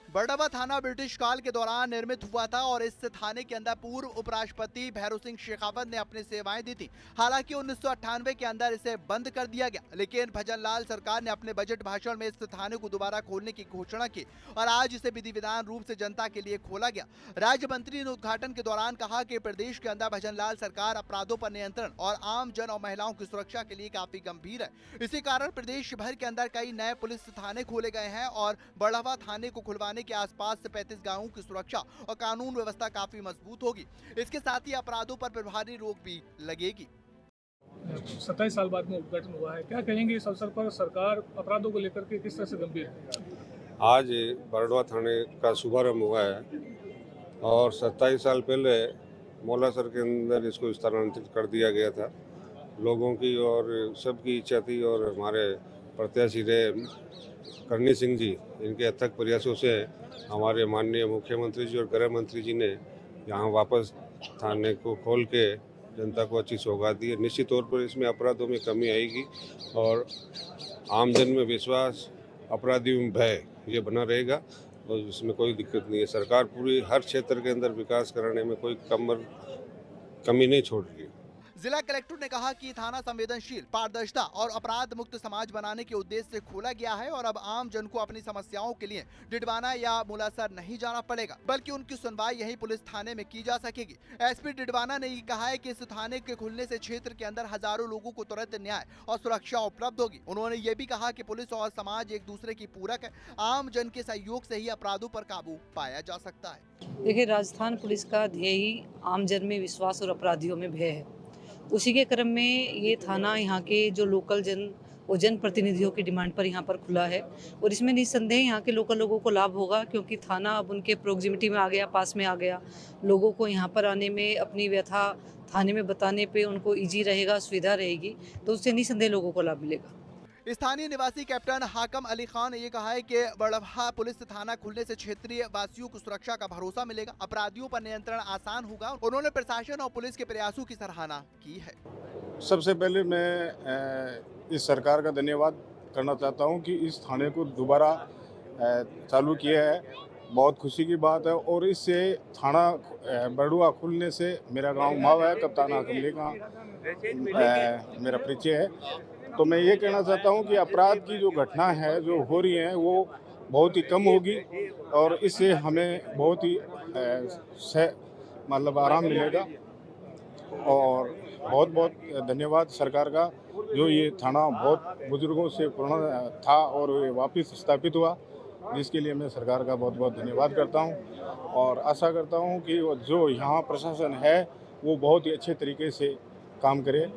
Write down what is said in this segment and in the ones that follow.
बड़वा थाना ब्रिटिश काल के दौरान निर्मित हुआ था और इस थाने के अंदर पूर्व उपराष्ट्रपति भैरों सिंह शेखावत ने अपनी सेवाएं दी थी। हालांकि 1998 के अंदर इसे बंद कर दिया गया, लेकिन भजन लाल सरकार ने अपने बजट भाषण में इस थाने को दोबारा खोलने की घोषणा की और आज इसे विधि विधान रूप से जनता के लिए खोला गया। राज्य मंत्री ने उद्घाटन के दौरान कहा कि प्रदेश के अंदर भजन लाल सरकार अपराधों पर नियंत्रण और आम जन और महिलाओं की सुरक्षा के लिए काफी गंभीर है। इसी कारण प्रदेश भर के अंदर कई नए पुलिस थाने खोले गए हैं और बड़वा थाने को खुलवाने के आसपास से 35 गांवों की सुरक्षा और कानून व्यवस्था काफी मजबूत होगी। इसके साथ ही अपराधों पर प्रभावी रोक भी लगेगी। 27 साल बाद में उद्घाटन हुआ है, क्या कहेंगे इस अवसर पर? सरकार अपराधों को लेकर के किस तरह से गंभीर है? आज बड़वा थाने का शुभारंभ हुआ है और 27 साल पहले मौलासर के अंदर इसको स्थानांतरित कर दिया गया था। लोगों की और सबकी इच्छा थी और हमारे प्रत्याशी रहे करणी सिंह जी, इनके अथक प्रयासों से हमारे माननीय मुख्यमंत्री जी और गृह मंत्री जी ने यहाँ वापस थाने को खोल के जनता को अच्छी सौगात दी है। निश्चित तौर पर इसमें अपराधों में कमी आएगी और आमजन में विश्वास, अपराधियों में भय, ये बना रहेगा और इसमें कोई दिक्कत नहीं है। सरकार पूरी हर क्षेत्र के अंदर विकास कराने में कोई कमी नहीं छोड़ रही है। जिला कलेक्टर ने कहा कि थाना संवेदनशील, पारदर्शिता और अपराध मुक्त समाज बनाने के उद्देश्य से खोला गया है और अब आम जन को अपनी समस्याओं के लिए डिडवाना या मुलासर नहीं जाना पड़ेगा, बल्कि उनकी सुनवाई यही पुलिस थाने में की जा सकेगी। एसपी डिडवाना ने कहा है कि इस थाने के खुलने से क्षेत्र के अंदर हजारों लोगों को तुरंत न्याय और सुरक्षा उपलब्ध होगी। उन्होंने ये भी कहा कि पुलिस और समाज एक दूसरे की पूरक है, आम जन के सहयोग से ही अपराधों पर काबू पाया जा सकता है। देखिए, राजस्थान पुलिस का ध्येय ही आम जन में विश्वास और अपराधियों में भय है। उसी के क्रम में ये थाना यहाँ के जो लोकल जन और जनप्रतिनिधियों की डिमांड पर यहाँ पर खुला है और इसमें निस्संदेह यहाँ के लोकल लोगों को लाभ होगा, क्योंकि थाना अब उनके प्रोक्सिमिटी में आ गया, पास में आ गया। लोगों को यहाँ पर आने में, अपनी व्यथा थाने में बताने पे उनको ईजी रहेगा, सुविधा रहेगी, तो उससे निस्संदेह लोगों को लाभ मिलेगा। स्थानीय निवासी कैप्टन हाकम अली खान ने ये कहा है कि बड़वा पुलिस थाना खुलने से क्षेत्रीय वासियों को सुरक्षा का भरोसा मिलेगा, अपराधियों पर नियंत्रण आसान होगा। उन्होंने प्रशासन और पुलिस के प्रयासों की सराहना की है। सबसे पहले मैं इस सरकार का धन्यवाद करना चाहता हूं कि इस थाने को दोबारा चालू किया है। बहुत खुशी की बात है और इससे थाना बड़ुआ खुलने से मेरा गांव मावा है, कप्तान हाकम अली का मेरा परिचय है। तो मैं ये कहना चाहता हूं कि अपराध की जो घटना है जो हो रही है वो बहुत ही कम होगी और इससे हमें बहुत ही मतलब आराम मिलेगा। और बहुत बहुत धन्यवाद सरकार का, जो ये थाना बहुत बुजुर्गों से पुराना था और ये वापस स्थापित हुआ, जिसके लिए मैं सरकार का बहुत बहुत धन्यवाद करता हूं और आशा करता हूं कि जो यहाँ प्रशासन है वो बहुत ही अच्छे तरीके से काम करे।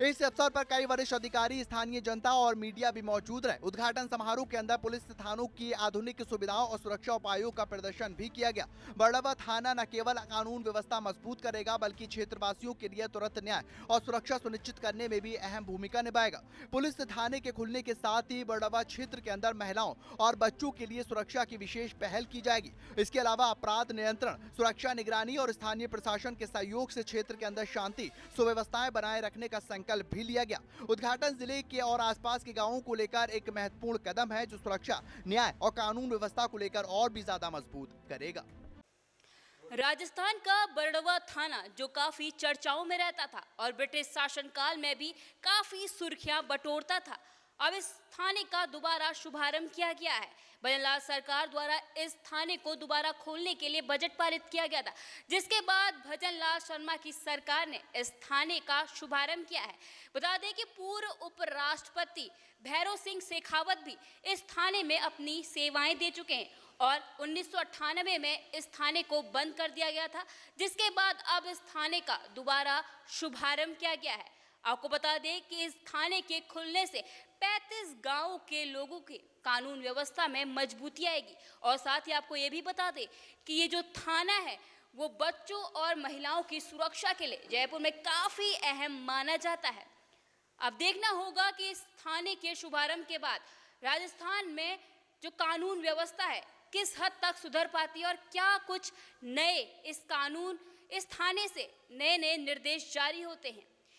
इस अवसर पर कई वरिष्ठ अधिकारी, स्थानीय जनता और मीडिया भी मौजूद रहे। उद्घाटन समारोह के अंदर पुलिस थानों की आधुनिक सुविधाओं और सुरक्षा उपायों का प्रदर्शन भी किया गया। बड़वा थाना न केवल कानून व्यवस्था मजबूत करेगा, बल्कि क्षेत्रवासियों के लिए तुरंत न्याय और सुरक्षा सुनिश्चित करने में भी अहम भूमिका निभाएगा। पुलिस थाने के खुलने के साथ ही बड़वा क्षेत्र के अंदर महिलाओं और बच्चों के लिए सुरक्षा की विशेष पहल की जाएगी। इसके अलावा अपराध नियंत्रण, सुरक्षा निगरानी और स्थानीय प्रशासन के सहयोग से क्षेत्र के अंदर शांति सुव्यवस्थाएं बनाए रखने का संकल्प भी लिया गया। उद्घाटन जिले के और आसपास के गांवों को लेकर एक महत्वपूर्ण कदम है, जो सुरक्षा, न्याय और कानून व्यवस्था को लेकर और भी ज्यादा मजबूत करेगा। राजस्थान का बड़वा थाना जो काफी चर्चाओं में रहता था और ब्रिटिश शासनकाल में भी काफी सुर्खियां बटोरता था, अब इस थाने का दोबारा शुभारंभ किया गया है। भजन लाल सरकार द्वारा इस थाने को दोबारा खोलने के लिए बजट पारित किया गया था, जिसके बाद भजन लाल शर्मा की सरकार ने इस थाने का शुभारंभ किया है। बता दें कि पूर्व उपराष्ट्रपति भैरों सिंह शेखावत भी इस थाने में अपनी सेवाएं दे चुके हैं और 1998 में इस थाने को बंद कर दिया गया था, जिसके बाद अब इस थाने का दोबारा शुभारंभ किया गया है। आपको बता दें कि इस थाने के खुलने से 35 गांवों के लोगों के कानून व्यवस्था में मजबूती आएगी और साथ ही आपको ये भी बता दें कि ये जो थाना है वो बच्चों और महिलाओं की सुरक्षा के लिए जयपुर में काफ़ी अहम माना जाता है। अब देखना होगा कि इस थाने के शुभारंभ के बाद राजस्थान में जो कानून व्यवस्था है किस हद तक सुधर पाती है और क्या कुछ नए इस थाने से नए निर्देश जारी होते हैं।